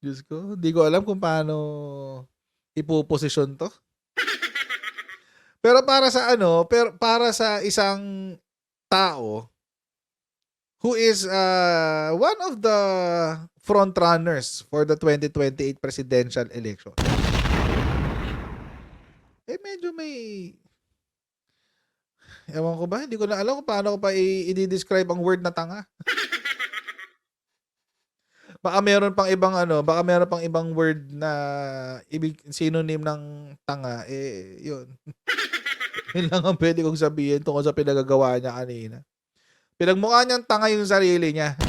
Diyos ko, hindi ko alam kung paano ipoposisyon 'to. Pero para sa isang tao who is, one of the front runners for the 2028 presidential election, medyo may ewan ko ba, hindi ko na alam kung paano ko pa i-de-describe ang word na tanga. Baka meron pang ibang word na synonym ng tanga, yun. Yun lang ang puwede kong sabihin tungkol sa pinagagawa niya kanina. Pinagmukha niyang tanga yung sarili niya.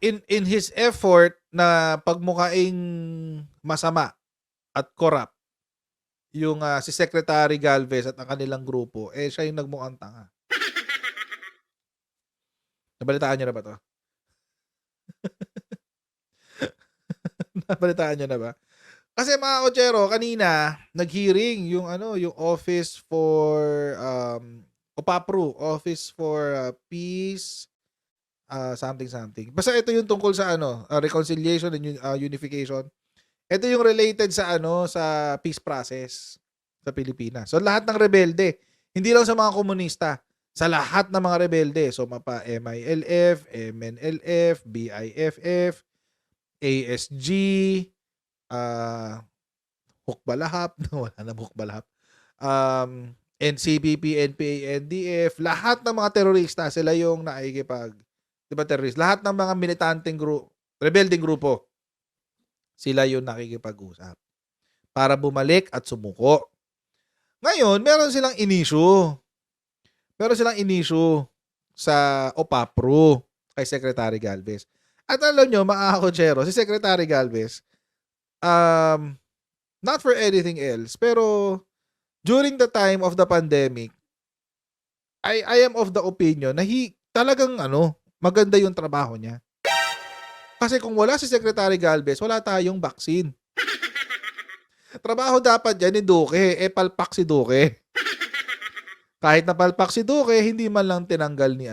In his effort na pagmukhaing masama at corrupt yung, si Secretary Galvez at ang kanilang grupo, siya yung nagmukhang tanga. Nabalitaan niyo na ba 'to? Nabalitaan niyo na ba? Kasi mga kotsero, kanina nag-hearing yung yung Office for, OPAPRU, Office for, Peace, something something. Basta ito yung tungkol sa reconciliation and unification. Ito yung related sa sa peace process sa Pilipinas. So lahat ng rebelde, hindi lang sa mga komunista, sa lahat ng mga rebelde. So mapa MILF, MNLF, BIFF, ASG, Hukbalahap, wala na Hukbalahap. NCPP, NPA, NDF, lahat ng mga terorista, sila yung nakikipag, 'di ba terrorist? Lahat ng mga militanteng rebeldeng grupo, sila yung nakikipag-usap para bumalik at sumuko. Ngayon, meron silang inisyu. Meron silang inisyu sa OPAPRU kay Secretary Galvez. At alam nyo, mga kotsero, si Secretary Galvez, not for anything else, pero during the time of the pandemic, I am of the opinion na talagang maganda yung trabaho niya. Kasi kung wala si Secretary Galvez, wala tayong vaccine. Trabaho dapat yan ni Duque, palpak si Duque. Kahit napalpak si Duque, hindi man lang tinanggal ni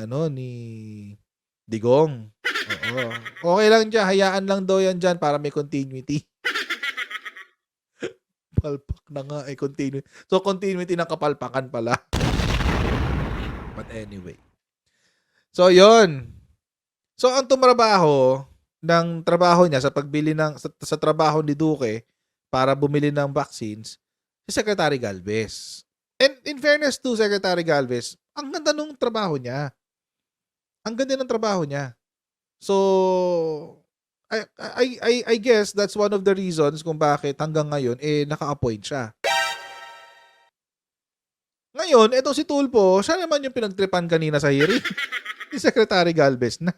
Digong. Oo. Okay lang dyan, hayaan lang daw yan dyan para may continuity. Palpak na nga continuity. So continuity ng kapalpakan pala. But anyway. So yon. So ang tumrabaho ng trabaho niya sa pagbili sa trabaho ni Duque para bumili ng vaccines, si Secretary Galvez. And in fairness to Secretary Galvez, ang ganda nung trabaho niya. Ang ganda ng trabaho niya. So I guess that's one of the reasons kung bakit hanggang ngayon naka-appoint siya. Ngayon, eto si Tulfo, siya naman yung pinagtripan kanina sa hearing. Si Secretary Galvez na.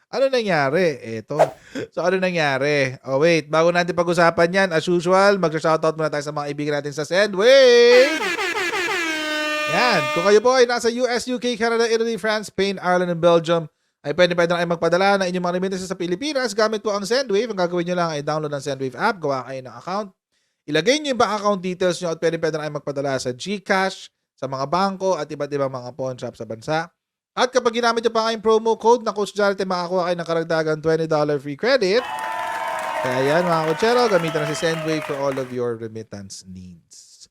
Ano nangyari? Eto. So ano nangyari? Oh wait, bago natin pag-usapan yan, as usual, mag-shoutout muna tayo sa mga ibigan natin sa Sendwave. Yan. Kung kayo po ay nasa US, UK, Canada, Italy, France, Spain, Ireland, and Belgium, ay pwede na kayo magpadala ng inyong mga remittances sa Pilipinas gamit po ang Sendwave. Ang gagawin nyo lang ay download ang Sendwave app, gawa kayo ng account. Ilagay nyo yung bank account details nyo at pwede na kayo magpadala sa GCash, sa mga bangko at iba't ibang mga pawn shop sa bansa. At kapag ginamit nyo pa kayong promo code na Coach Jarrett, makakuha kayo ng karagdagan $20 free credit. Kaya yan mga kotsero, gamitin na si Sendwave for all of your remittance needs.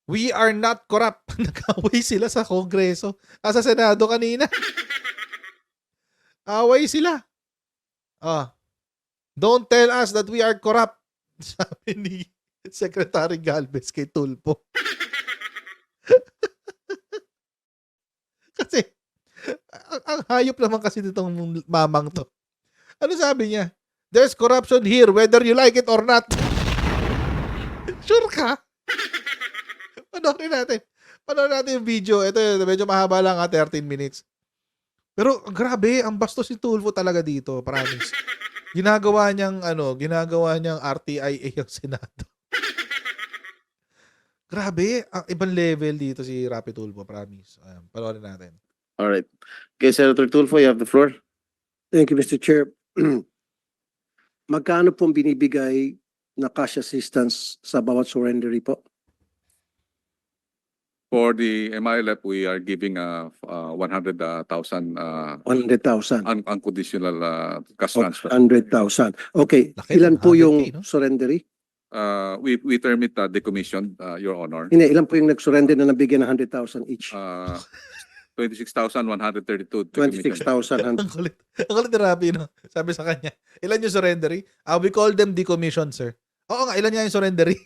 We are not corrupt. Nag-away sila sa Kongreso. Sa Senado kanina. Away sila. Don't tell us that we are corrupt. Sabi ni Secretary Galvez kay Tulfo. Kasi, ang hayop naman kasi nitong mamang to. Ano sabi niya? There's corruption here whether you like it or not. Sure ka? Panoorin natin yung video. Ito medyo mahaba lang 13 minutes. Pero grabe, ang bastos si Tulfo talaga dito, promise. Ginagawa niyang RTIA yung Senado. Grabe, ang ibang level dito si Rapi Tulfo, promise. Panoorin natin. All right. Okay, Senator Tulfo, you have the floor. Thank you, Mr. Chair. Magkano pong binibigay na cash assistance sa bawat surrendery po? For the MILF, we are giving 100,000 100,000. unconditional cash Oh, transfer. 100,000. Okay, Laki, ilan po 100K, yung no? surrendery? We term it decommissioned, Your Honor. Hindi, ilan po yung nag-surrender na nabigyan ng 100,000 each? 26,132. 26,000. Ang kulit. Ang kulit ni Rafi, no? Sabi sa kanya, ilan yung surrendery? We call them decommission, sir. Oo nga, ilan nga yung surrendery?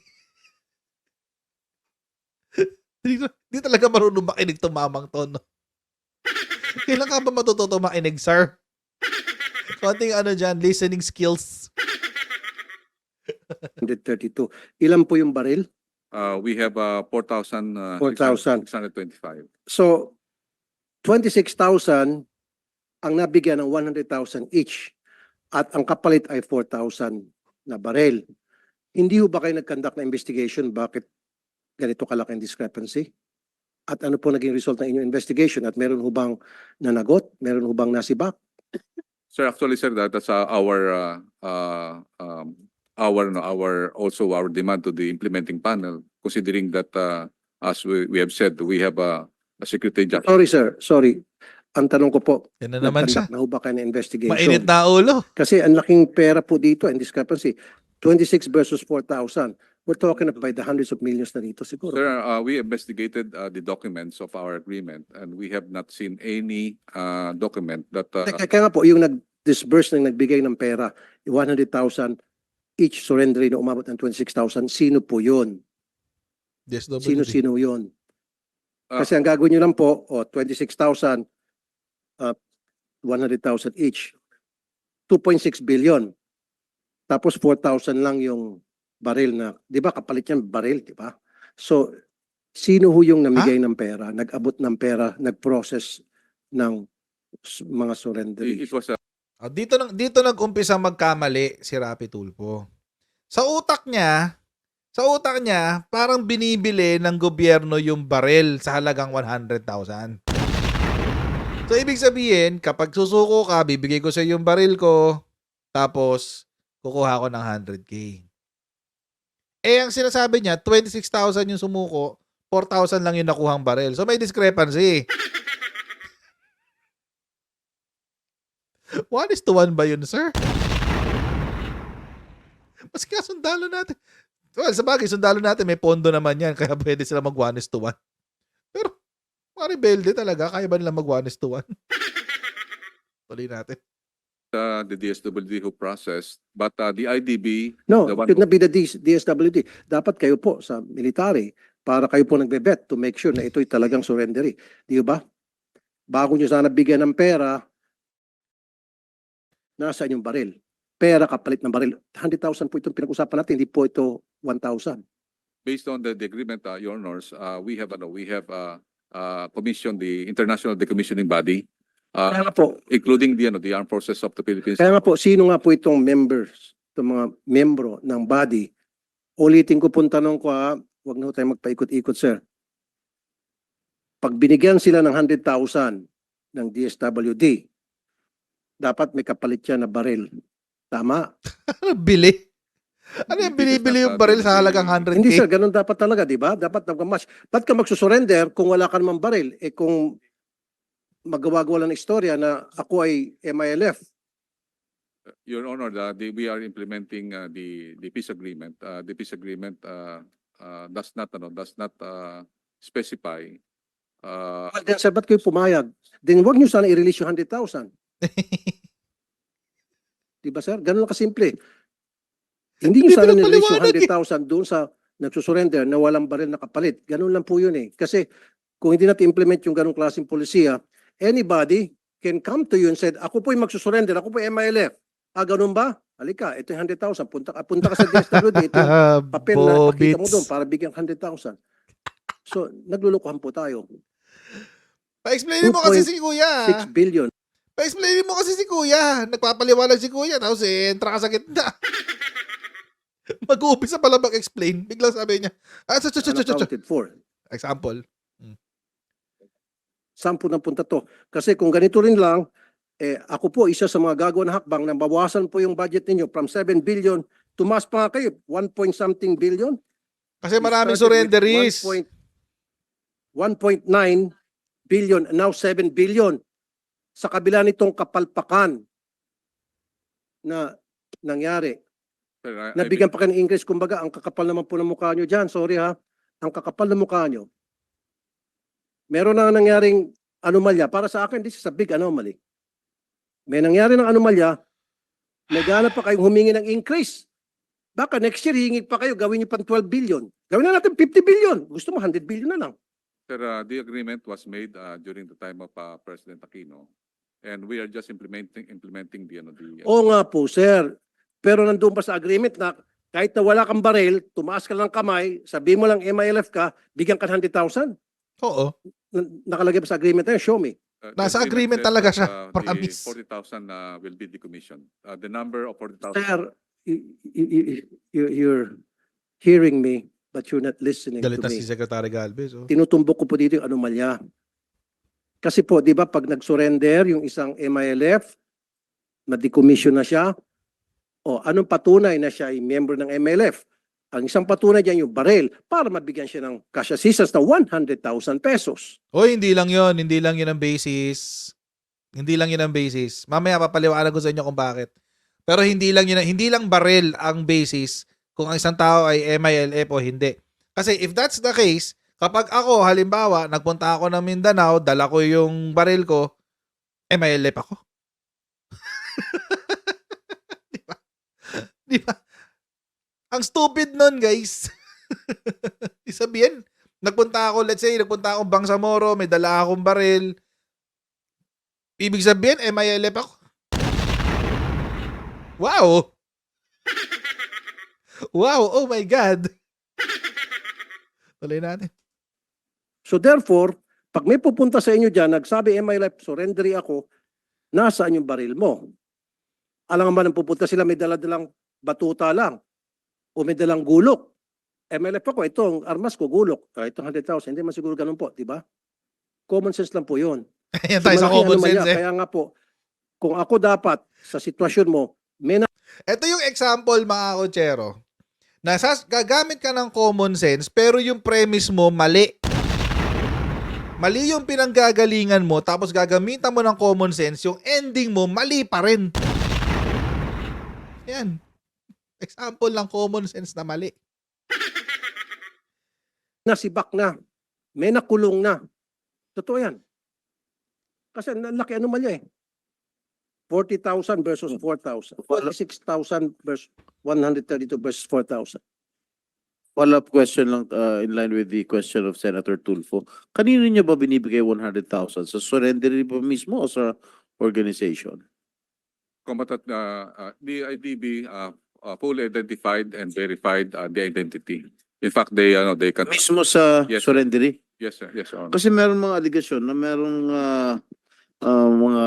Di talaga marunong makinig to mamang to, no? Kailan ka ba matututo makinig, sir? Konting ano dyan, listening skills. 132. Ilan po yung baril? We have 4,000. 4,000. 625. So, 26,000 ang nabigyan ng 100,000 each at ang kapalit ay 4,000 na baril. Hindi ho ba kayo nag-conduct na investigation bakit ganito kalaking discrepancy? At ano po naging result ng inyong investigation? At meron ho bang nanagot? Meron ho bang nasibak? Sir, actually, sir, that's our our demand to the implementing panel, considering that as we have said, we have a security judge. Sorry sir, sorry. Ang tanong ko po, Yan na naman siya. nag-conduct na ho ba kayo ng investigation? Mainit na ulo. Kasi ang laking pera po dito and discrepancy. 26 versus 4,000. We're talking about the hundreds of millions na dito siguro. Sir, we investigated the documents of our agreement, and we have not seen any document that Kaya nga po, yung nag-disburse ng nagbigay ng pera, 100,000 each surrender na umabot ng 26,000, sino po yun? Sino yun? Kasi ang gagawin nyo lang po, 26,000, 100,000 each. 2.6 billion. Tapos 4,000 lang yung baril na, di ba kapalit yan baril, di ba? So, sino ho yung namigay ng pera, nag-abot ng pera, nag-process ng mga surrender? it was Dito nag-umpisa magkamali si Rapi Tulfo. Sa utak niya, parang binibili ng gobyerno yung baril sa halagang 100,000. So, ibig sabihin, kapag susuko ka, bibigay ko sa yung baril ko, tapos, kukuha ko ng 100K. Eh, ang sinasabi niya, 26,000 yung sumuko, 4,000 lang yung nakuhang baril. So, may discrepancy. 1:1 ba yun, sir? Maski nga sundalo natin. Well, sa bagay, sundalo natin, may pondo naman yan, kaya pwede sila mag 1:1. Pero, mga rebelde talaga, kaya ba nila mag 1:1? Tuloy natin. the DSWD who processed, but the IDB, No, the it one should not be the DSWD. Dapat kayo po sa military para kayo po nagbe-bet to make sure na ito'y talagang surrendery. Di ba? Bago nyo sana bigyan ng pera, nasa yung baril. Pera kapalit ng baril. 100,000 po itong pinag-usapan natin, hindi po ito 1,000. based on the agreement, Your Honors, we have commissioned the International Decommissioning Body, Kaya nga po, including the Armed Forces of the Philippines. Kaya nga po, sino nga po itong members, itong mga membro ng body? Ulitin ko po ang tanong ko huwag na ho tayo magpaikot-ikot, sir. Pag binigyan sila ng 100,000 ng DSWD, dapat may kapalit yan na baril. Tama? Bili. Ano yung binibili yung baril sa halagang 100K? Hindi sir, ganun dapat talaga, di ba? Dapat nagmamatch. Ba't ka magsusurrender kung wala ka namang baril? Eh kung magawa-gawa lang ng istorya na ako ay MILF, Your Honor, we are implementing the peace agreement. The peace agreement does not specify. then sir, ba't kayo pumayag? Then wag nyo sana i-release yung 100,000. Di ba sir? Ganun lang kasimple. Hindi nyo Hindi sana nirelease yung pinagpaliwanag 100,000 doon sa nagsusurrender na walang baril na kapalit. Ganun lang po yun eh. Kasi kung hindi natin implement yung ganung klaseng polisiya, anybody can come to you and said, ako po yung magsusurrender, ako po yung MILF. Ganun ba? Halika, ito yung 100,000. Punta ka sa DSWD. Ito yung papel na pakita mo doon para bigyan 100,000. So, naglulukuhan po tayo. Pa-explainin mo kasi si Kuya. 6 billion. Pa-explainin mo kasi si Kuya. Nagpapaliwanag si Kuya. Tapos entra ka sa gitna. Mag-uumpisa pala mag-explain. Biglang sabi niya, Unaccounted for. example. Saan po napunta to? Kasi kung ganito rin lang, ako po isa sa mga gagawa ng hakbang na bawasan po yung budget ninyo from 7 billion, tumas pa nga kayo, 1 point something billion. Kasi maraming Started with surrenderies. 1.9 billion, now 7 billion. Sa kabila nitong kapalpakan na nangyari. Sir, Nabigyan pa kayo ng increase, kumbaga, ang kakapal naman po ng mukha nyo dyan. Sorry ha, ang kakapal ng mukha nyo. Meron na nangyaring anomalya. Para sa akin, this is a big anomaly. May nangyari ng anomalya, naghanap pa kayong humingi ng increase. Baka next year, hihingi pa kayo, gawin nyo pang 12 billion. Gawin na natin 50 billion. Gusto mo, 100 billion na lang. Sir, the agreement was made during the time of President Aquino, and we are just implementing the Oo nga po, sir. Pero nandun pa sa agreement na kahit na wala kang baril, tumaas ka lang kamay, sabi mo lang MILF ka, bigyan ka ng 100,000. Oo. Nakalagay pa sa agreement na yun, show me. Nasa the agreement says talaga that, siya, the promise. 40,000 will be decommissioned. The number of 40,000. Sir, you're hearing me, but you're not listening Galit to na me. si Secretary Galvez. Oh. Tinutumbok ko po dito yung anomalya. Kasi po, di ba, pag nag-surrender yung isang MILF, na-decommission na siya, o anong patunay na siya ay member ng MILF? Ang isang patunay dyan yung baril para mabigyan siya ng cash assistance na 100,000 pesos. Oy, hindi lang yon, hindi lang yun ang basis. Hindi lang yun ang basis. Mamaya papaliwanag ko sa inyo kung bakit. Pero hindi lang baril ang basis kung ang isang tao ay MILF o hindi. Kasi if that's the case, kapag ako, halimbawa, nagpunta ako ng Mindanao, dala ko yung baril ko, MILF ako. Di ba? Di ba? Ang stupid nun, guys. Isabihin, nagpunta ako, let's say, nagpunta akong Bangsamoro, may dala akong baril. Ibig sabihin, MILF ako. Wow! Wow, oh my God. Tuloy natin. So therefore, pag may pupunta sa inyo dyan, nagsabi MILF, surrendery ako, nasaan yung baril mo? Alam naman ang pupunta sila, may dala-dalang batuta lang o may dalang gulok. MILF ako, ito ang armas ko, gulok. Itong 100,000, hindi man siguro ganun po, di ba? Common sense lang po yun. Ayan tayo sa Malaki common anomalya. sense eh. Kaya nga po, kung ako dapat sa sitwasyon mo, may Ito yung example, mga kotsero. Gagamit ka ng common sense, pero yung premise mo, mali. Mali yung pinanggagalingan mo, tapos gagamitan mo ng common sense, yung ending mo, mali pa rin. Yan. Example ng common sense na mali. nasibak na, may nakulong na. Totoo yan. Kasi laki anomalya eh. 40,000 versus 4,000. 46,000 versus 132 versus 4,000. Follow-up question lang in line with the question of Senator Tulfo. Kanino niya ba binibigay 100,000? Sa surrender ba mismo o sa organization? Combatant, the IDB fully identified and verified the identity. In fact, they can. Mismo sa Yes, sir. surrendery? Yes, sir. Yes, Your Honor. Kasi meron mga aligasyon na merong mga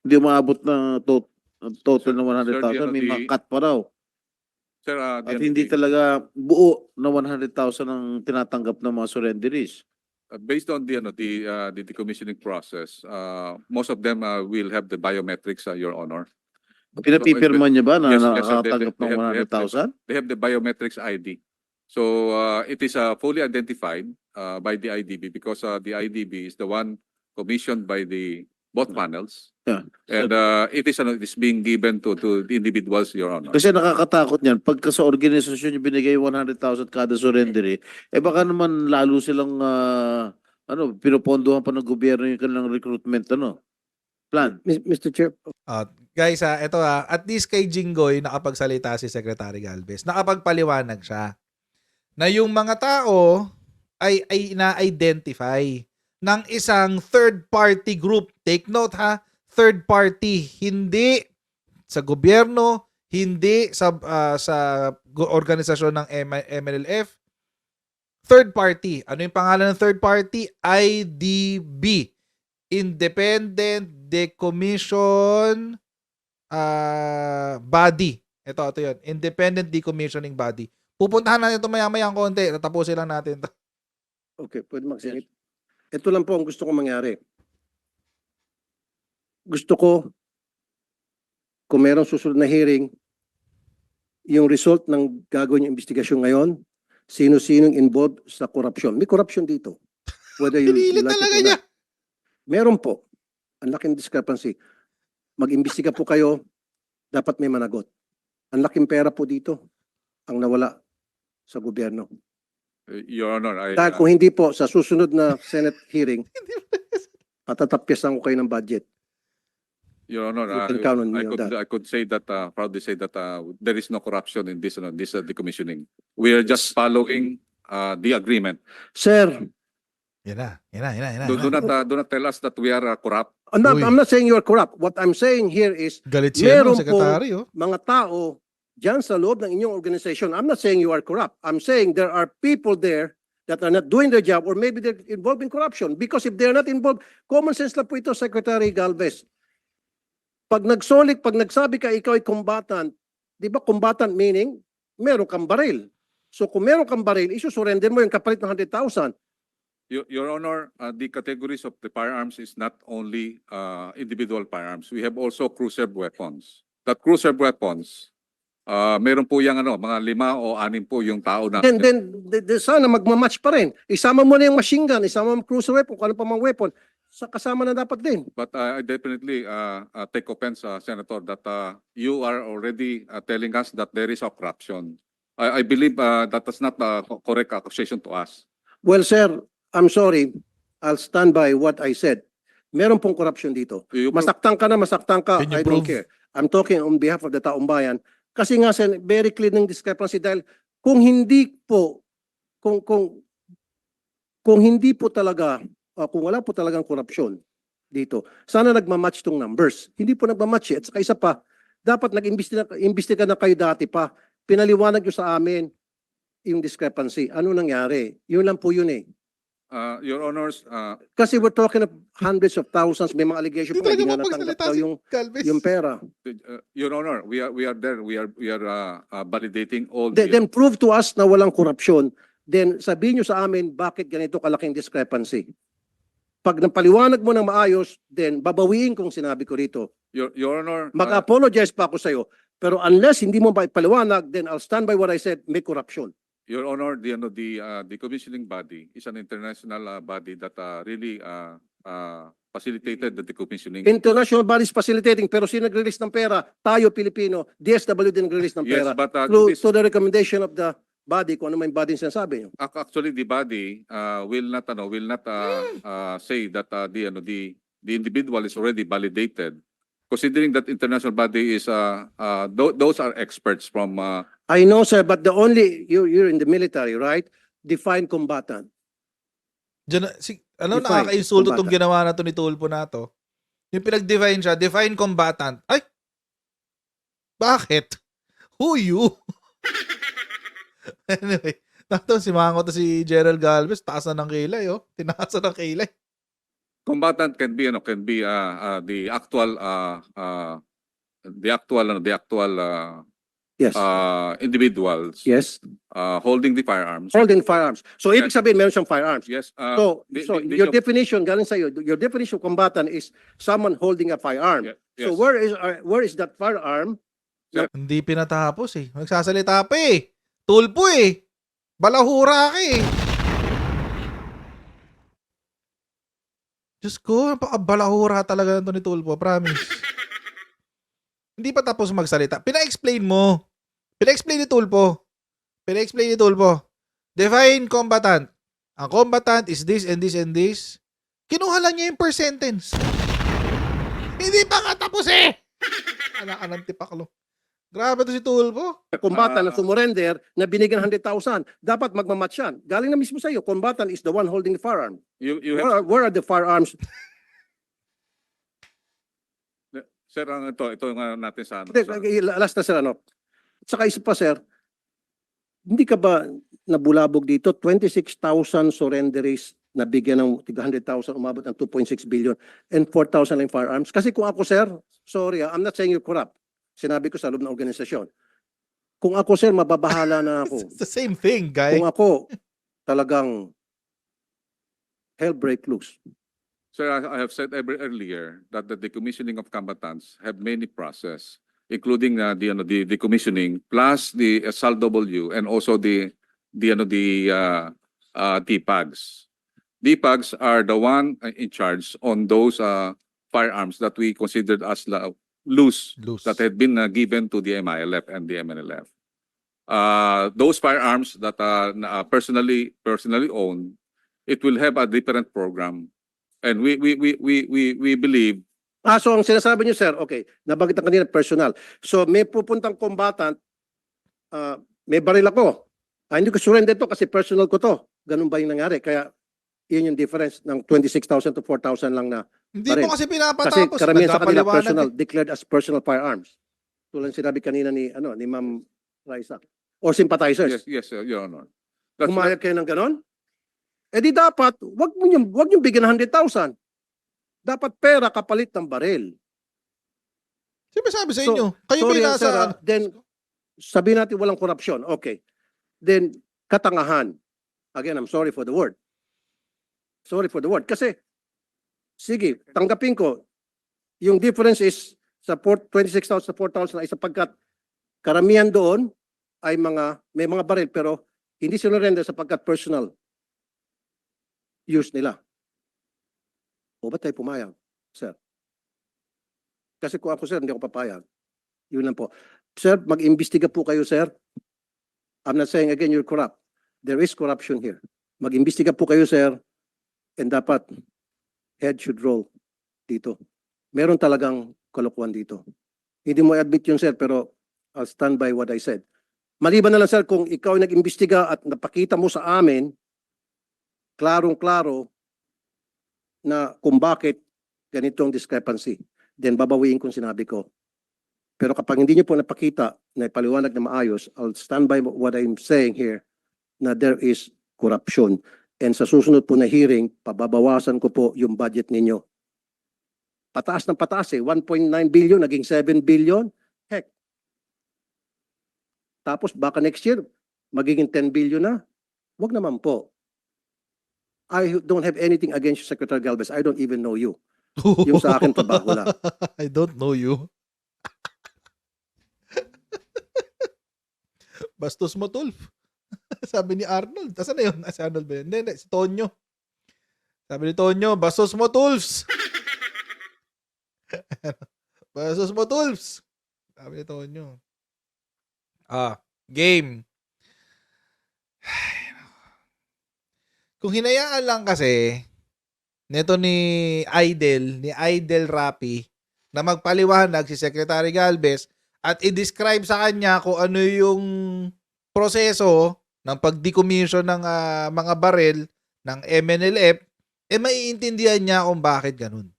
hindi umaabot na total na 100,000. May mga cut pa raw. Sir, At hindi talaga buo na 100,000 ang tinatanggap ng mga surrenderies. based on the decommissioning process, most of them will have the biometrics, Your Honor. Pinapipirma niya ba na Yes, yes, sir. nakatanggap ng 100,000? They have the biometrics ID. So it is fully identified by the IDB because the IDB is the one commissioned by the both panels. Yeah. And it is being given to the individuals, Your Honor. Kasi nakakatakot niyan. Pagka sa organisasyon yung binigay 100,000 kada surrendery, baka naman lalo silang pinupondohan pa ng gobyerno yung kanilang recruitment plan. Mr. Chair, Guys, ito at least kay Jinggoy nakapagsalita si Secretary Galvez. Nakapagpaliwanag siya na yung mga tao ay na-identify ng isang third-party group. Take note third party, hindi sa gobyerno, hindi sa organisasyon ng MNLF. Third party. Ano yung pangalan ng third party? IDB. Independent Decommission Body. Ito yun. Independent Decommissioning Body. Pupuntahan natin ito maya-maya ang konti. Tatapusin lang natin. okay, pwede magsigit. Ito lang po ang gusto ko mangyari. Gusto ko, kung merong susunod na hearing, yung result ng gagawin yung investigasyon ngayon, sino-sinong involved sa korupsyon. May korupsyon dito. Whether you Pinilit like it talaga or niya. not. Meron po. Ang laking discrepancy. Mag-imbestiga po kayo, dapat may managot. Ang laking pera po dito ang nawala sa gobyerno. Your Honor, Dahil kung hindi po, sa susunod na Senate hearing, patatapyasan ko kayo ng budget. Your Honor, You can count on me on that. I could say that, proudly say that there is no corruption in this decommissioning. We are just following the agreement. Sir, Yan na. Do not tell us that we are corrupt. I'm Uy. not saying you are corrupt. What I'm saying here is, Galit siya Meron ng sekretary, oh. mga tao dyan sa loob ng inyong organization, I'm not saying you are corrupt. I'm saying there are people there that are not doing their job or maybe they're involved in corruption. Because if they're not involved, common sense lang po ito, Secretary Galvez. Pag nagsabi ka ikaw ay combatant, di ba combatant meaning meron kang baril. So kung meron kang baril, isusurrender mo yung kapalit ng 100,000. Your Honor, the categories of the firearms is not only individual firearms. We have also cruiser weapons. That cruiser weapons, meron po yung mga 5 o 6 po yung tao na. Then sana magmamatch pa rin. Isama mo na yung machine gun, isama mo yung cruiser weapon, kung ano pa mga weapon, kasama na dapat din. But I definitely take offense, Senator, that you are already telling us that there is a corruption. I believe that is not a correct accusation to us. Well, sir, I'm sorry. I'll stand by what I said. Meron pong corruption dito. Masaktan ka, Can you I don't prove? care. I'm talking on behalf of the taong bayan. Kasi nga, sir, very clear ng discrepancy dahil kung hindi po, kung hindi po talaga, kung wala po talagang korupsyon dito, sana nagmamatch tong numbers. Hindi po nagmamatch eh. At saka isa pa, dapat nag-imbestiga na kayo dati pa. Pinaliwanag nyo sa amin yung discrepancy. Ano nangyari? Yun lang po yun eh. Your Honors, Kasi we're talking of hundreds of thousands, may mga allegation Hindi pa talaga hindi na mapagsalita natanggap daw si yung, Galvez. yung pera. Your Honor, we are there. We are validating all Then prove to us na walang korupsyon. Then sabihin nyo sa amin bakit ganito kalaking discrepancy. Pag napaliwanag mo ng maayos, then babawiin kong sinabi ko rito. Your Honor, Mag-apologize pa ako sa'yo. Pero unless hindi mo ba ipaliwanag, then I'll stand by what I said, may corruption. Your Honor, the commissioning body is an international body that really facilitated the decommissioning. International bodies facilitating, pero sino nag-release ng pera? Tayo, Pilipino. DSWD nag-release ng Yes, pera. but To the recommendation of the body, kung ano may body yung sinasabi nyo. actually the body will not say that the individual is already validated. Considering that international body is those are experts from I know, sir, but the only, you're in the military, right? Define combatant. Diyan, Define, nakaka-insulto tong combatant. ginawa na to ni Tulfo na to. Yung pinag-define siya, define combatant. Ay! Bakit? Who you? Anyway, nato si Mango to si Gerald Galvez, taas na ng kilay, oh. Tinaasan ng kilay. combatant can be the actual Yes. individuals Yes. holding the firearms. Holding firearms. So, ibig sabihin, meron siyang firearms. Yes. So, the your issue- definition, galing sa'yo, your definition of combatant is someone holding a firearm. So, yes. where is that firearm? Hindi pinatapos eh. Nagsasalita pa eh. Tulpo eh. Balahura ka eh. Diyos ko, napakabalahura talaga nito ni Tulpo, promise. Hindi pa tapos magsalita. Pina-explain mo. Pina-explain ni Tulpo. Pina-explain ni Tulpo. Define combatant. Ang combatant is this and this and this. Kinuha lang niya yung per sentence. Hindi pa nga tapos eh. Anak ng tipaklo. Grabe to si Tulpo. Combatant na sumurrender na binigyan 100,000. Dapat magmamatch yan. Galing na mismo sa'yo. Combatant is the one holding the firearm. You have, Where are the firearms? sir, ito nga natin sa ano. Hindi, last na sir, ano. At saka isa pa sir, hindi ka ba nabulabog dito? 26,000 surrenderies na bigyan ng 100,000, umabot ng 2.6 billion and 4,000 lang firearms. Kasi kung ako sir, sorry, I'm not saying you're corrupt. Sinabi ko sa loob ng organisasyon. Kung ako sir, mababahala na ako. It's the same thing, guy. Kung ako talagang hell break loose. Sir, I have said earlier that the decommissioning of combatants have many process, including the decommissioning plus the SLW and also the TPAGs. DPAGs are the one in charge on those firearms that we considered as loose Loose. that had been given to the MILF and the MNLF. Those firearms that are personally owned, it will have a different program, and we believe. So ang sinasabi niyo, sir, okay, nabanggit na kanina personal. So may pupuntang combatant, may baril ako. Hindi ko surrender to kasi personal ko to. Ganun ba yung nangyari? Kaya yun yung difference ng 26,000 to 4,000 lang na. Hindi Baril. mo kasi Kasi pinapatapos. karamihan sa kanila Nagpapaliwanag personal, eh. declared as personal firearms. Tulad sinabi kanina ni Ma'am Raisa. Or sympathizers. Yes, Your Honor. That's Pumayag kayo ng ganon? Eh di dapat, wag nyo bigyan ng 100,000. Dapat pera kapalit ng baril. Sino sabi sa So, inyo? Kayo Sorry, ba sir, nasa... then sabihin natin walang korupsyon. Okay. Then katangahan. Again, I'm sorry for the word. Sorry for the word. Kasi, sige, tanggapin ko, yung difference is sa 26,000 sa 4,000 ay sapagkat karamihan doon ay may mga baril pero hindi sinurrender sapagkat personal use nila. O ba't tayo pumayag, sir? Kasi kung ako, sir, hindi ako papayag. Yun lang po. Sir, mag-imbestiga po kayo, sir. I'm not saying again you're corrupt. There is corruption here. Mag-imbestiga po kayo, sir. And dapat head should roll dito. Meron talagang kalokohan dito. Hindi mo i-admit yun, sir, pero I'll stand by what I said. Maliban na lang, sir, kung ikaw ay nag-imbestiga at napakita mo sa amin, klarong-klaro na kung bakit ganitong discrepancy, then babawiin kung sinabi ko. Pero kapag hindi niyo po napakita na ipaliwanag na maayos, I'll stand by what I'm saying here na there is corruption. And sa susunod po na hearing, pababawasan ko po yung budget ninyo. Pataas ng pataas eh. 1.9 billion, naging 7 billion. Heck. Tapos baka next year, magiging 10 billion na. Wag naman po. I don't have anything against you, Secretary Galvez. I don't even know you. Yung sa akin trabaho lang. I don't know you. Bastos mo, Tulf. Sabi ni Arnold. Asan na yun? Si Arnold ba yun? Hindi, si Tonyo. Sabi ni Tonyo, bastos mo, Tulfs. Bastos mo, Tulfs. Sabi ni Tonyo. Game. Kung hinayaan lang kasi neto ni Idel Rapi na magpaliwanag si Secretary Galvez at i-describe sa kanya kung ano yung proseso ng pag-decommission ng mga baril ng MNLF, maiintindihan niya kung bakit ganun.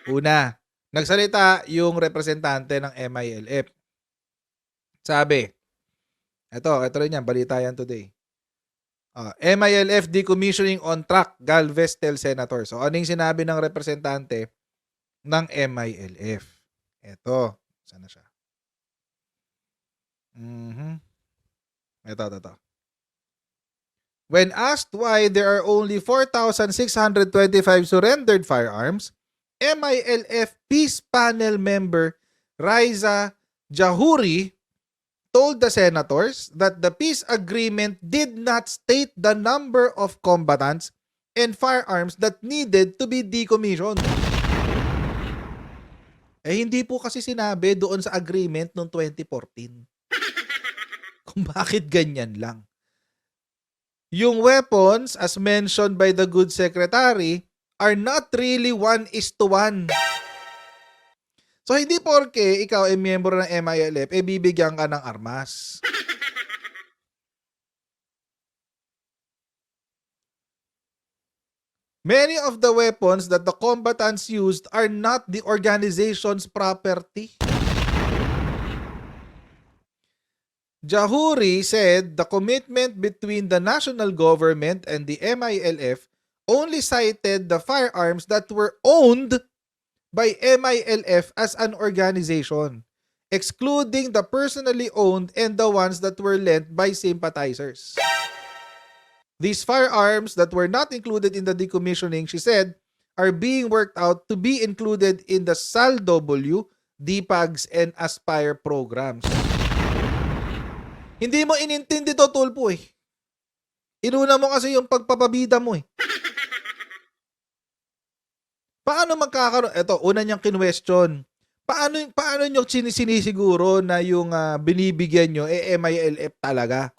Una, nagsalita yung representante ng MILF. Sabi, ito rin yan, balita yan today. MILF decommissioning on track, Galvez tells Senator. So, ano yung sinabi ng representante ng MILF? Ito. Sana siya? Ito. When asked why there are only 4,625 surrendered firearms, MILF Peace Panel member Raisa Jahuri told the senators that the peace agreement did not state the number of combatants and firearms that needed to be decommissioned. Hindi po kasi sinabi doon sa agreement noong 2014 kung bakit ganyan lang. Yung weapons, as mentioned by the good secretary, are not really 1:1. So, hindi porke ikaw ay miyembro ng MILF, bibigyan ka ng armas. Many of the weapons that the combatants used are not the organization's property. Jahuri said the commitment between the national government and the MILF only cited the firearms that were owned by MILF as an organization, excluding the personally owned and the ones that were lent by sympathizers. These firearms that were not included in the decommissioning, she said, are being worked out to be included in the SALW, DPAGs, and Aspire programs. Hindi mo inintindi to, Tulpo eh. Inuna mo kasi yung pagpapabida mo eh. Paano magkakaroon? Ito, una niyang kinwestiyon. Paano nyo sinisiguro na yung binibigyan nyo MILF talaga?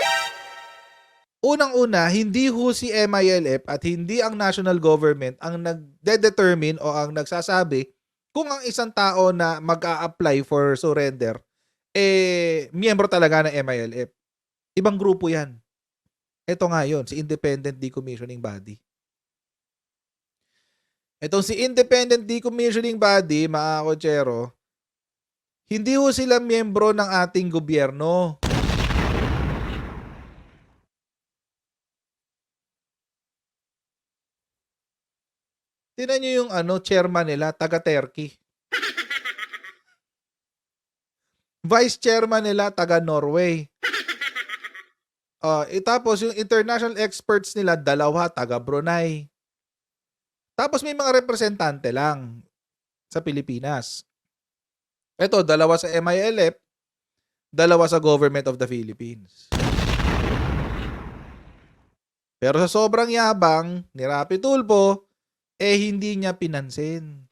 Unang-una, hindi ho si MILF at hindi ang national government ang nagde-determine o ang nagsasabi kung ang isang tao na mag-a-apply for surrender miyembro talaga ng MILF. Ibang grupo yan. Ito nga yun, si Independent Decommissioning Body. Itong si Independent Decommissioning Body, mga kotsero, hindi ho sila miyembro ng ating gobyerno. Tingnan nyo yung chairman nila, taga Turkey. Vice chairman nila, taga Norway. Tapos yung international experts nila, dalawa, taga Brunei. Tapos may mga representante lang sa Pilipinas. Ito, dalawa sa MILF, dalawa sa Government of the Philippines. Pero sa sobrang yabang ni Rapi Tulfo, hindi niya pinansin.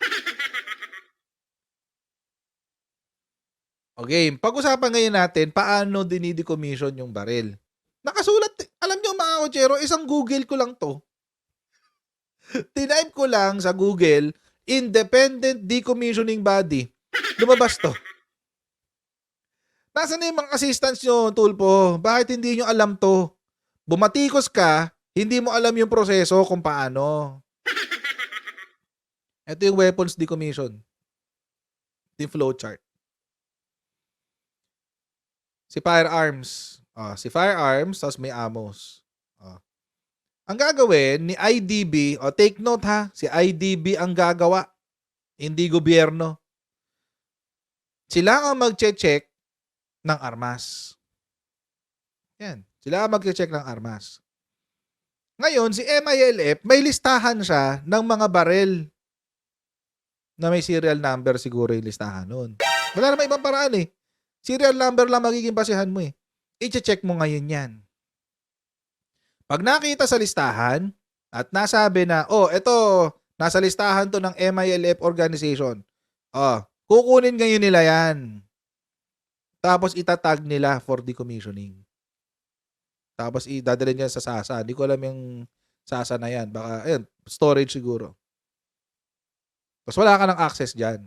Okay, pag-usapan ngayon natin paano dinidecommission yung baril. Nakasulat, alam nyo mga kotsero, isang Google ko lang to. Tinype ko lang sa Google, Independent Decommissioning Body. Lumabas to. Nasaan na yung mga assistants nyo, Tulfo? Bakit hindi nyo alam to? Bumatikos ka, hindi mo alam yung proseso kung paano. Ito yung weapons decommission. Ito yung flowchart. Si firearms. Si firearms, tapos may ammos. Ang gagawin ni IDB, take note ha, si IDB ang gagawa, hindi gobyerno. Sila ang magche-check ng armas. Yan. Sila ang magche-check ng armas. Ngayon, si MILF, may listahan siya ng mga barel na may serial number siguro yung listahan nun. Wala naman ibang paraan eh. Serial number lang magiging basihan mo eh. I-check mo ngayon yan. Pag nakita sa listahan at nasabi na, ito, nasa listahan to ng MILF organization. Kukunin ngayon nila yan. Tapos itatag nila for decommissioning. Tapos idadalhin niya sa NASA. Hindi ko alam yung NASA na yan. Baka, storage siguro. Tapos wala ka ng access dyan.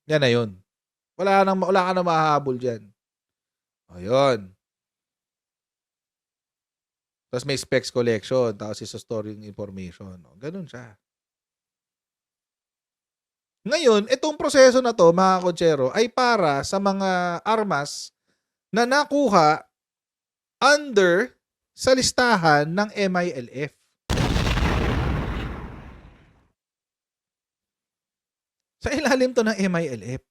Yan na yun. Wala ka nang mahahabol dyan. Ayun. Tapos may specs collection. Tapos isa-store yung information. Ganun siya. Ngayon, itong proseso na to, mga kotsero, ay para sa mga armas na nakuha under sa listahan ng MILF. Sa ilalim to ng MILF.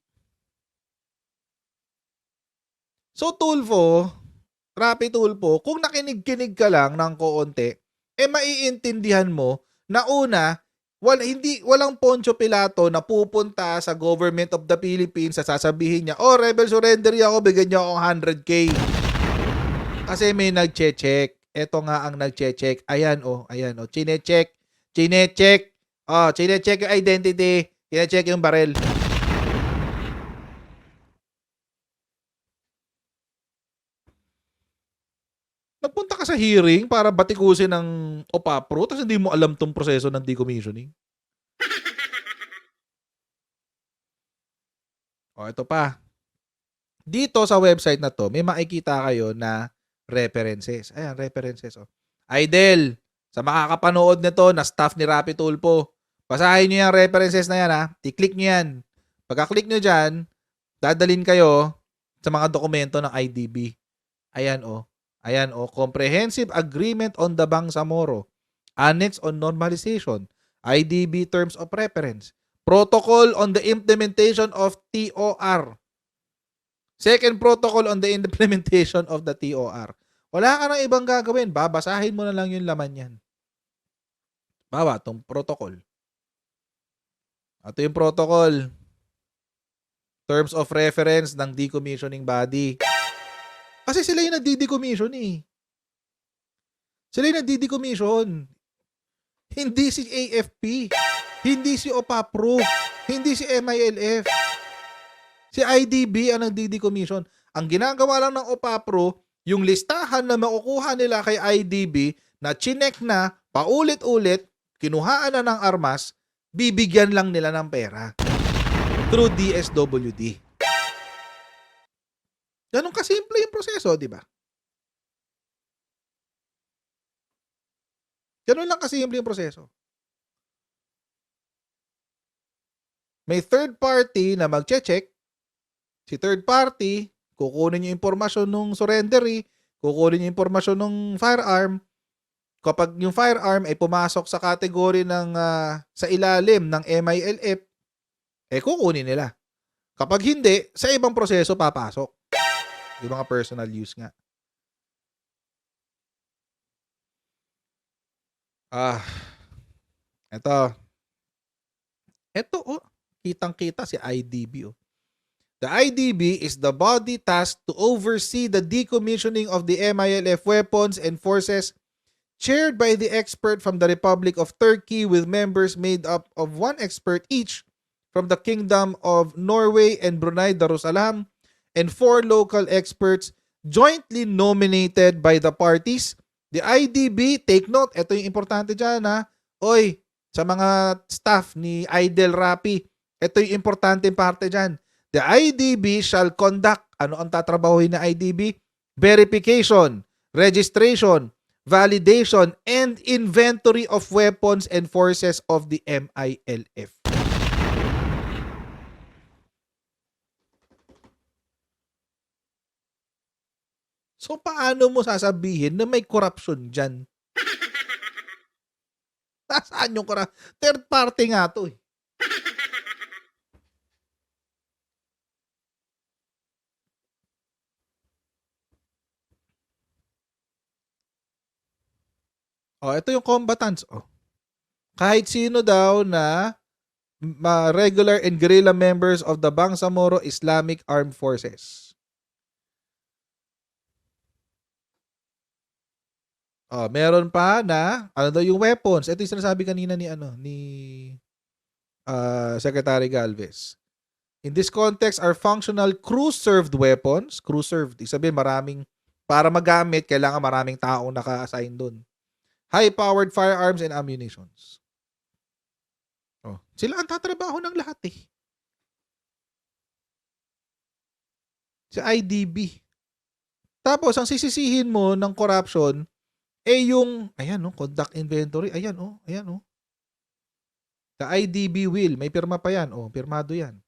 So, Tulfo, Rapi Tulfo, kung nakinig-kinig ka lang ng koonti, maiintindihan mo na una, walang Poncio Pilato na pupunta sa Government of the Philippines sa sasabihin niya, rebel surrender ako, bigyan niyo akong 100K. Kasi may nagche-check. Ito nga ang nagche-check. Ayan, chine-check. Chine-check yung identity. Chine-check yung barrel. Nagpunta ka sa hearing para batikusin ng OPAPRO tapos hindi mo alam tong proseso ng decommissioning. Ito pa. Dito sa website na to, may makikita kayo na references. Ayan, references. Idel, sa makakapanood nito na staff ni Rapi Tulfo, basahin nyo yung references na yan ha. I-click nyo yan. Pagka-click nyo dyan, dadalhin kayo sa mga dokumento ng IDB. Ayan Comprehensive Agreement on the Bangsamoro, Annex on Normalization, IDB Terms of Reference, Protocol on the Implementation of TOR, Second Protocol on the Implementation of the TOR. Wala ka nang ibang gagawin, babasahin mo na lang yung laman yan. Itong protocol. Ito yung protocol. Terms of reference ng decommissioning body. Kasi sila yung nagdi-decommission eh. Sila yung nagdi-decommission. Hindi si AFP. Hindi si OPAPRO. Hindi si MILF. Si IDB ang nagdi-decommission. Ang ginagawa lang ng OPAPRO, yung listahan na makukuha nila kay IDB na chinek na, paulit-ulit, kinuhaan na ng armas, bibigyan lang nila ng pera. Through DSWD. Ganun kasimple yung proseso, di ba? Ganun lang kasimple yung proseso. May third party na magche-check. Si third party, kukunin yung impormasyon ng surrendery, kukunin yung impormasyon ng firearm. Kapag yung firearm ay pumasok sa kategory ng sa ilalim ng MILF, kukunin nila. Kapag hindi, sa ibang proseso papasok. Yung mga personal use nga. Ito, kitang-kita si IDB, The IDB is the body tasked to oversee the decommissioning of the MILF weapons and forces, chaired by the expert from the Republic of Turkey, with members made up of one expert each from the Kingdom of Norway and Brunei Darussalam, and 4 local experts jointly nominated by the parties. The IDB, take note, ito yung importante dyan Oy, sa mga staff ni Idel Rapi, ito yung importante parte dyan. The IDB shall conduct, ano ang tatrabahuhin na IDB? Verification, registration, validation, and inventory of weapons and forces of the MILF. So, paano mo sasabihin na may corruption dyan? Nasaan yung corruption? Third party nga to ito yung combatants. Kahit sino daw na regular and guerrilla members of the Bangsamoro Islamic Armed Forces. Meron pa na ano daw yung weapons. Ito yung sinasabi kanina ni Secretary Galvez. In this context are functional crew-served weapons. Crew-served, sabihin maraming, para magamit, kailangan maraming taong naka-assign doon. High-powered firearms and ammunitions. Sila ang tatrabaho ng lahat Sa IDB. Tapos, ang sisisihin mo ng corruption, yung, conduct inventory. Ayan. The IDB will. May pirma pa yan. Pirmado yan.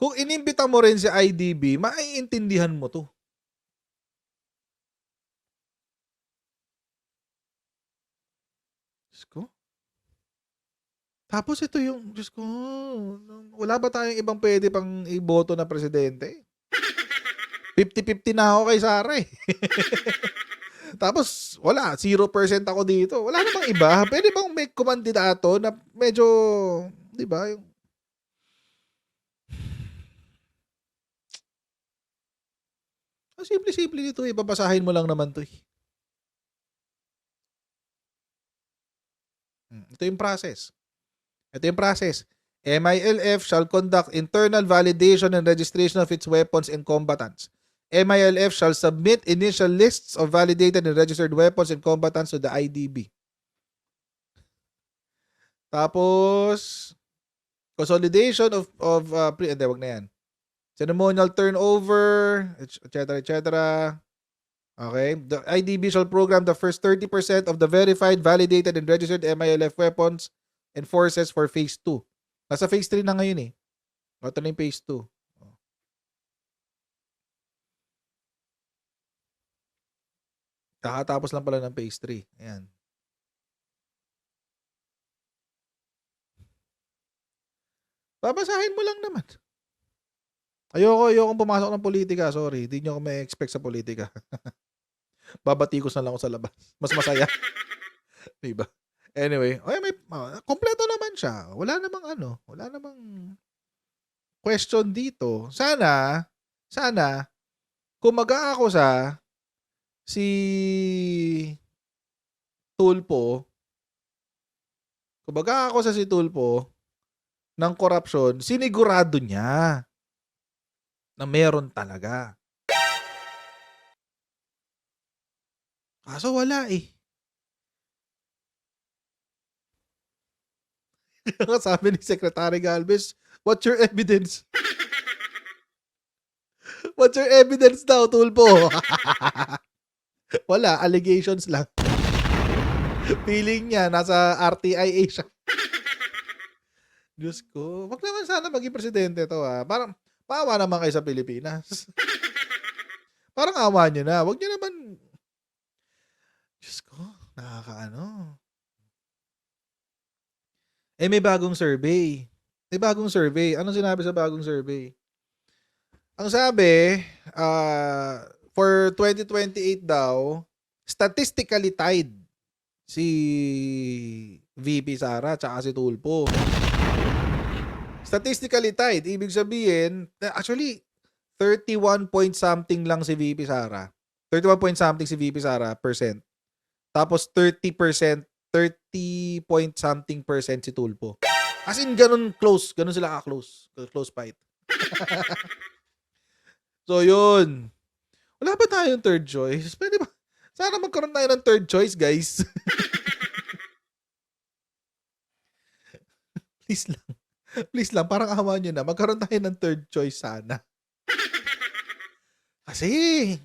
Kung inimbita mo rin si IDB, maiintindihan mo to. Diyos ko. Tapos ito yung, Diyos ko, wala ba tayong ibang pwede pang iboto na presidente? 50-50 na ako kay Sara Tapos, wala, 0% ako dito. Wala namang iba. Pwede bang may kumandidato na medyo, di ba, yung simple-simple dito babasahin mo lang naman to Ito yung process. MILF shall conduct internal validation and registration of its weapons and combatants. MILF shall submit initial lists of validated and registered weapons and combatants to the IDB. Tapos, consolidation of wag na yan. Ceremonial turnover, etc. Okay. The IDB shall program the first 30% of the verified, validated, and registered MILF weapons and forces for Phase 2. Nasa Phase 3 na ngayon Ito na yung Phase 2. Kakatapos lang pala ng Phase 3. Ayan. Babasahin mo lang naman. Ayokong pumasok ng politika. Sorry, hindi nyo ako may expect sa politika. Babatikos na lang ako sa labas. Mas masaya. Diba? Anyway, kompleto naman siya. Wala namang question dito. Sana, kung mag-aakusa, si Tulfo, kumbaga ako sa si Tulfo ng korupsyon, sinigurado niya na meron talaga. Kaso wala eh. Sabi ni Secretary Galvez, what's your evidence? What's your evidence daw, Tulfo? Wala, allegations lang. Feeling niya, nasa RTIA siya. Diyos ko, wag naman sana maging presidente to Parang, paawa naman kayo sa Pilipinas. Parang awa nyo na. Wag nyo naman, Diyos ko, nakakaano. May bagong survey. May bagong survey. Anong sinabi sa bagong survey? Ang sabi, for 2028 daw, statistically tied si VP Sara tsaka si Tulfo. Statistically tied. Ibig sabihin, actually, 31 point something lang si VP Sara. 31 point something si VP Sara percent. Tapos 30%, 30 point something percent si Tulfo. As in, ganun close. Ganun sila ka-close. Close fight. So, yun. Wala ba tayong third choice? Pwede ba? Sana magkaroon tayo ng third choice, guys. Please lang. Please lang. Parang awa nyo na. Magkaroon tayo ng third choice sana. Kasi,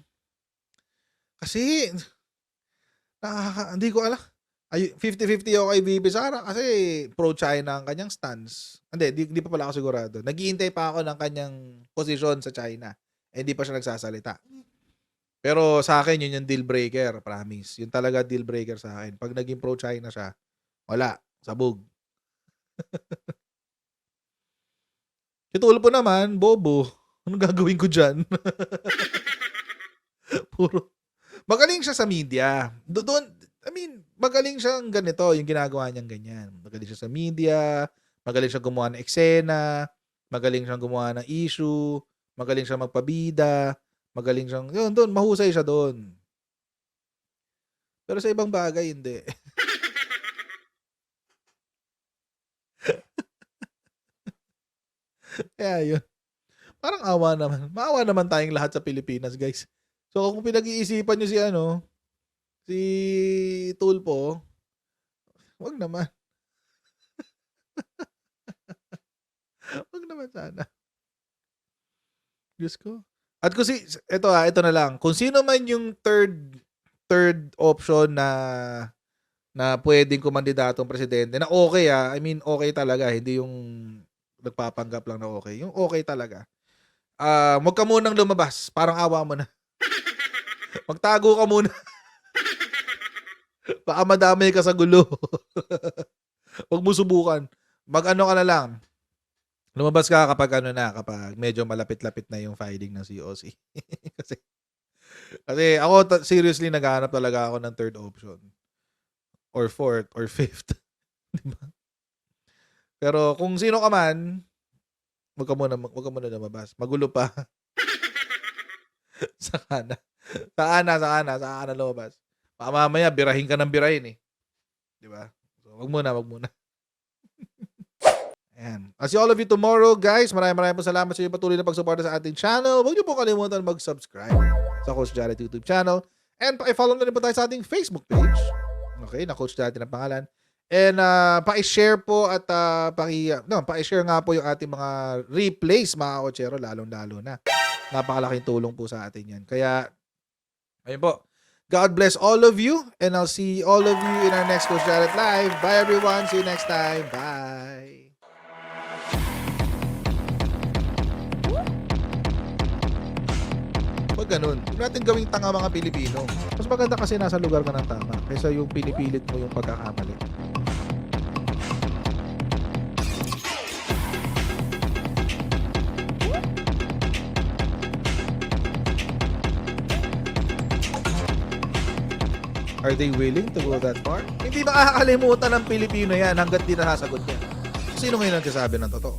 hindi ko alam. 50-50 ako kay VP Sara kasi pro-China ang kanyang stance. Hindi pa pala ako sigurado. Naghihintay pa ako ng kanyang posisyon sa China. Hindi pa siya nagsasalita. Pero sa akin, yun yung deal breaker, promise. Yun talaga deal breaker sa akin. Pag naging pro-China siya, wala. Sabog. Si Tulfo naman, bobo. Anong gagawin ko dyan? Puro. Magaling siya sa media. Magaling siyang ganito, yung ginagawa niyang ganyan. Magaling siya sa media, magaling siya gumawa ng eksena, magaling siyang gumawa ng issue, magaling siyang magpabida, magaling siyang, yun, doon, mahusay siya doon. Pero sa ibang bagay, hindi. Kaya yun. Parang awa naman. Maawa naman tayong lahat sa Pilipinas, guys. So, kung pinag-iisipan nyo si Tulfo, wag naman. Wag naman sana. Diyos ko. At kung ito na lang. Kung sino man yung third option na pwedeng kumandidatong presidente, na okay okay talaga. Hindi yung nagpapanggap lang na okay. Yung okay talaga. Wag ka munang lumabas. Parang awa mo na. Magtago ka muna. Baka madamay ka sa gulo. Huwag mo subukan. Mag-ano ka na lang. Lumabas ka kapag medyo malapit-lapit na yung filing ng COC. kasi ako seriously naghahanap talaga ako ng third option. Or fourth or fifth. Diba? Pero kung sino ka man, wag ka muna lumabas. Magulo pa. Saka na lumabas. Mamaya, birahin ka ng birahin eh. Diba? So, wag muna. Ayan. I'll see all of you tomorrow, guys. Maraming po salamat sa inyo patuloy na pagsuporta sa ating channel. Huwag niyo po kalimutan mag-subscribe sa Coach Jared YouTube channel. And pa-follow na rin po tayo sa ating Facebook page. Okay, na Coach Jared ang pangalan. And pa-share po at pa-share nga po yung ating mga replays, mga kotsero, lalong-lalo na. Napakalaking tulong po sa atin yan. Kaya, ayun po. God bless all of you, and I'll see all of you in our next Coach Jared Live. Bye, everyone. See you next time. Bye. Huwag ganun. Huwag natin gawing tanga mga Pilipino. Mas maganda kasi nasa lugar ka ng tama kaysa yung pinipilit mo yung pagkakamali. Are they willing to go that far? Hindi makakalimutan ng Pilipino yan hanggat di nasasagot niya. Sino ngayon nagsasabi ng totoo?